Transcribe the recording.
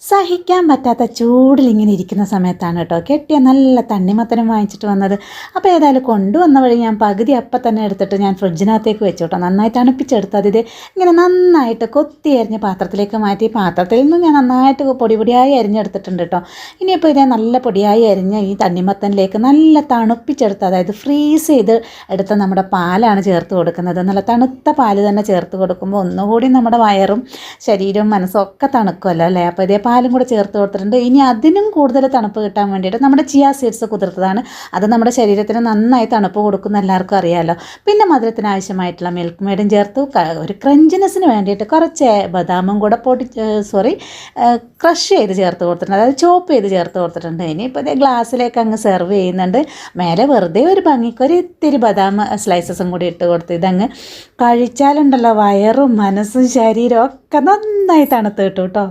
സഹിക്കാൻ പറ്റാത്ത ചൂടിൽ ഇങ്ങനെ ഇരിക്കുന്ന സമയത്താണ് കേട്ടോ കെട്ടിയ നല്ല തണ്ണിമത്തനും വാങ്ങിച്ചിട്ട് വന്നത്. അപ്പോൾ ഏതായാലും കൊണ്ടുവന്ന വഴി ഞാൻ പകുതി അപ്പം തന്നെ എടുത്തിട്ട് ഞാൻ ഫ്രിഡ്ജിനകത്തേക്ക് വെച്ചു കേട്ടോ. നന്നായി തണുപ്പിച്ചെടുത്തത് ഇത് ഇങ്ങനെ നന്നായിട്ട് കൊത്തി അരിഞ്ഞ് പാത്രത്തിലേക്ക് മാറ്റി. പാത്രത്തിൽ നിന്നും ഞാൻ നന്നായിട്ട് പൊടിയായി അരിഞ്ഞെടുത്തിട്ടുണ്ട് കേട്ടോ. ഇനിയിപ്പോൾ ഇതേ നല്ല പൊടിയായി അരിഞ്ഞ ഈ തണ്ണിമത്തനിലേക്ക് നല്ല തണുപ്പിച്ചെടുത്ത്, അതായത് ഫ്രീസ് ചെയ്ത് എടുത്ത നമ്മുടെ പാലാണ് ചേർത്ത് കൊടുക്കുന്നത്. നല്ല തണുത്ത പാല് തന്നെ ചേർത്ത് കൊടുക്കുമ്പോൾ ഒന്നുകൂടി നമ്മുടെ വയറും ശരീരവും മനസ്സും ഒക്കെ തണുക്കുമല്ലോ അല്ലേ. അപ്പോൾ ഇതേ പാലും കൂടെ ചേർത്ത് കൊടുത്തിട്ടുണ്ട്. ഇനി അതിനും കൂടുതൽ തണുപ്പ് കിട്ടാൻ വേണ്ടിയിട്ട് നമ്മുടെ ചിയ സീഡ്സ് കുതിർത്തതാണ്. അത് നമ്മുടെ ശരീരത്തിന് നന്നായി തണുപ്പ് കൊടുക്കുന്ന എല്ലാവർക്കും അറിയാമല്ലോ. പിന്നെ മധുരത്തിന് ആവശ്യമായിട്ടുള്ള മിൽക്ക് മെയ്ഡും ചേർത്തു. ഒരു ക്രഞ്ചിനെസ്സിന് വേണ്ടിയിട്ട് കുറച്ച് ബദാമും കൂടെ ക്രഷ് ചെയ്ത് ചേർത്ത് കൊടുത്തിട്ടുണ്ട്, അതായത് ചോപ്പ് ചെയ്ത് ചേർത്ത് കൊടുത്തിട്ടുണ്ട്. ഇനിയിപ്പോൾ ഇതേ ഗ്ലാസ്സിലേക്ക് അങ്ങ് സെർവ് ചെയ്യുന്നുണ്ട്. മേലെ വെറുതെ ഒരു ഭംഗിക്ക് ഒരു ഇത്തിരി ബദാം സ്ലൈസസും കൂടി ഇട്ട് കൊടുത്ത് ഇതങ്ങ് കഴിച്ചാലുണ്ടല്ലോ വയറും മനസ്സും ശരീരവും ഒക്കെ നന്നായി തണുത്ത് കിട്ടും കേട്ടോ.